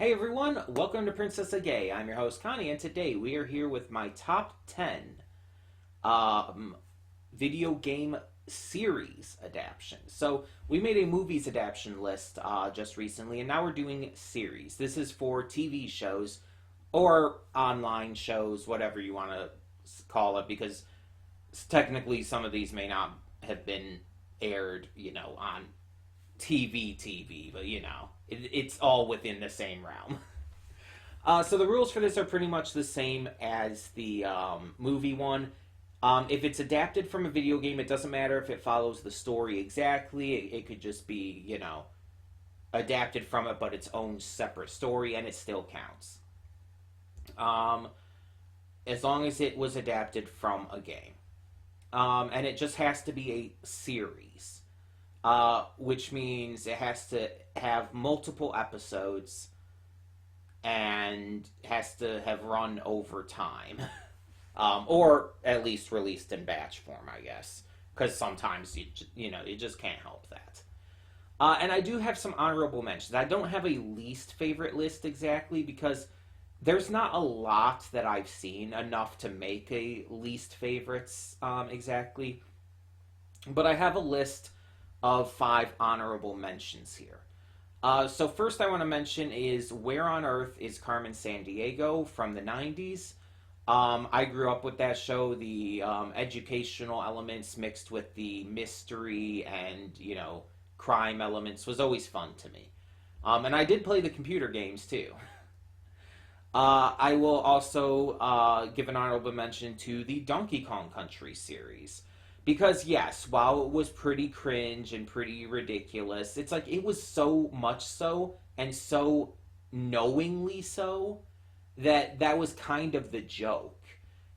Hey everyone, welcome to Princess of Gay. I'm your host Connie, and today we are here with my top 10 um, video game series adaptations. So we made a movies adaptation list just recently, and now we're doing series. This is for TV shows or online shows, whatever you want to call it, because technically some of these may not have been aired, on TV, but it's all within the same realm. So the rules for this are pretty much the same as the movie one. If it's adapted from a video game, it doesn't matter if it follows the story exactly. It could just be, adapted from it, but its own separate story, and it still counts. Um, as long as it was adapted from a game. And it just has to be a series, which means it has to have multiple episodes and has to have run over time, or at least released in batch form, I guess, because sometimes you just can't help that. And I do have some honorable mentions. I don't have a least favorite list exactly because there's not a lot that I've seen enough to make a least favorites exactly, but I have a list of 5 honorable mentions here. So first I want to mention is Where on Earth is Carmen Sandiego from the 90s. I grew up with that show, the educational elements mixed with the mystery and, crime elements was always fun to me. And I did play the computer games too. I will also give an honorable mention to the Donkey Kong Country series. Because, yes, while it was pretty cringe and pretty ridiculous, it's like it was so much so and so knowingly so that was kind of the joke.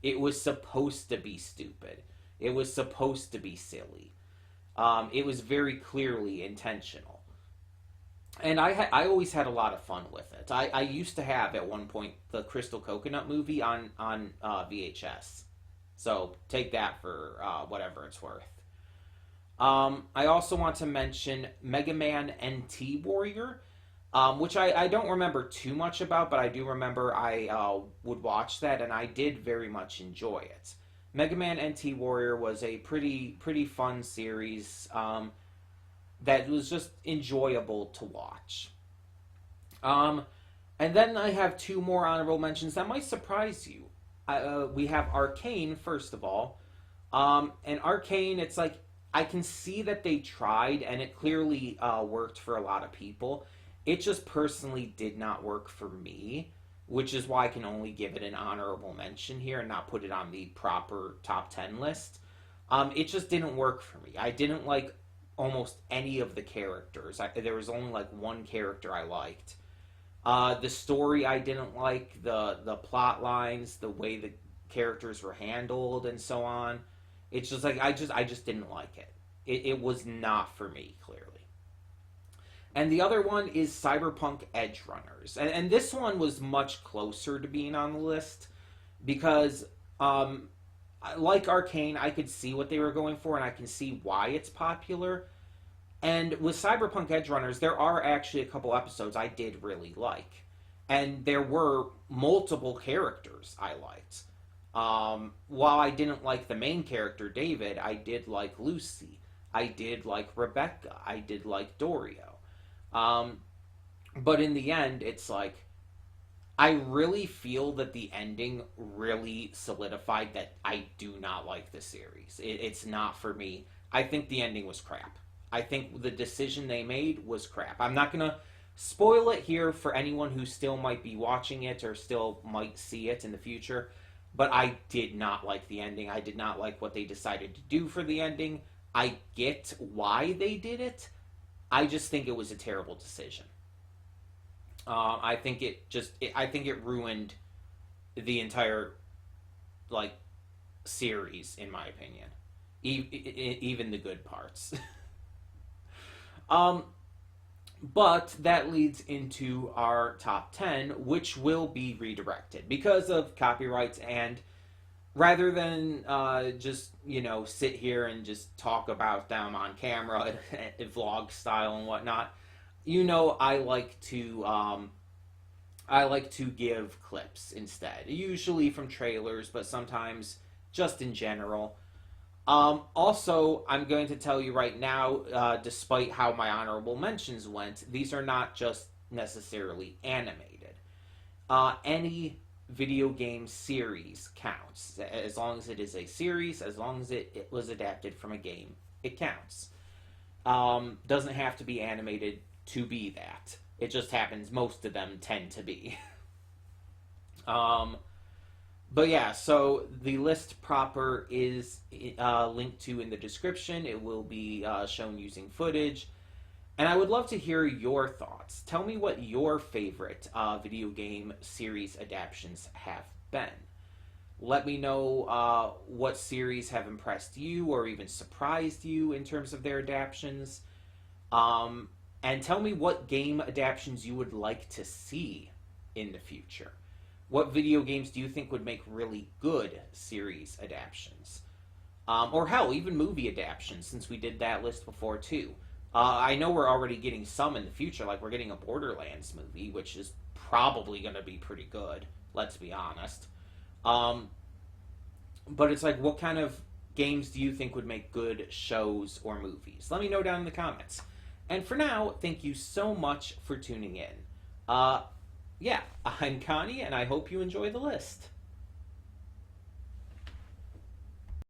It was supposed to be stupid, it was supposed to be silly. It was very clearly intentional. And I always had a lot of fun with it. I used to have at one point the Crystal Coconut movie on VHS. So take that for whatever it's worth. I also want to mention Mega Man NT Warrior, which I don't remember too much about, but I do remember I would watch that and I did very much enjoy it. Mega Man NT Warrior was a pretty fun series that was just enjoyable to watch. Um, and then I have 2 more honorable mentions that might surprise you. We have Arcane, first of all. And Arcane, it's like, I can see that they tried, and it clearly worked for a lot of people. It just personally did not work for me, which is why I can only give it an honorable mention here and not put it on the proper top 10 list. It just didn't work for me. I didn't like almost any of the characters. There was only like one character I liked. The story I didn't like, the plot lines, the way the characters were handled, and so on. It's just like I just didn't like it. It was not for me, clearly. And the other one is Cyberpunk Edge Runners, and this one was much closer to being on the list because, like Arcane, I could see what they were going for, and I can see why it's popular. And with Cyberpunk Edge Runners, there are actually a couple episodes I did really like. And there were multiple characters I liked. While I didn't like the main character, David, I did like Lucy. I did like Rebecca. I did like Dorio. But in the end, it's like, I really feel that the ending really solidified that I do not like the series. It's not for me. I think the ending was crap. I think the decision they made was crap. I'm not going to spoil it here for anyone who still might be watching it or still might see it in the future, but I did not like the ending. I did not like what they decided to do for the ending. I get why they did it. I just think it was a terrible decision. I think I think it ruined the entire, like, series, in my opinion. Even the good parts. But that leads into our top 10, which will be redirected because of copyrights. And rather than just, sit here and just talk about them on camera, vlog style and whatnot, I like to I like to give clips instead, usually from trailers, but sometimes just in general. Also, I'm going to tell you right now, despite how my honorable mentions went, these are not just necessarily animated. Any video game series counts. As long as it is a series, as long as it was adapted from a game, it counts. Doesn't have to be animated to be that. It just happens most of them tend to be. um, but yeah, so the list proper is linked to in the description. It will be shown using footage. And I would love to hear your thoughts. Tell me what your favorite video game series adaptations have been. Let me know what series have impressed you or even surprised you in terms of their adaptations. And tell me what game adaptations you would like to see in the future. What video games do you think would make really good series adaptations? Or hell, even movie adaptations, since we did that list before too. I know we're already getting some in the future, like we're getting a Borderlands movie, which is probably going to be pretty good, let's be honest. But it's like, what kind of games do you think would make good shows or movies? Let me know down in the comments. And for now, thank you so much for tuning in. Yeah, I'm Connie, and I hope you enjoy the list.